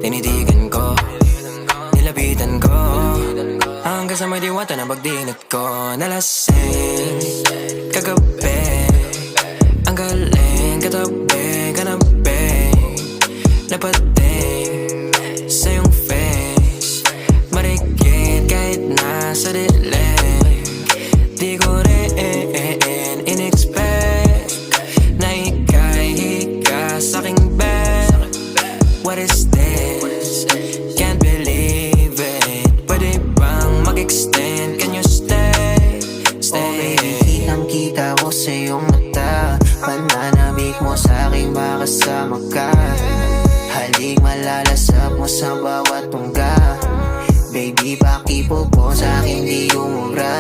Tinitigan ko, nilapitan ko, hanggang sa may diwata na pagdilat ko. Nalasing kagabi, ang galing katabi, kanabi, napating sa iyong face, marikit kahit nasa dilim. Di ko rin in-expect na ika'y hika sa'king bed. What is this? Can't believe it. Pwede bang mag-extend? Can you stay? Stay. Oh baby, kitang-kita ko sa iyong mata, pananabik mo sa'king makasama ka. Halik malalasap mo sa bawat tungga. Baby, pakipo po sa'kin di umubra.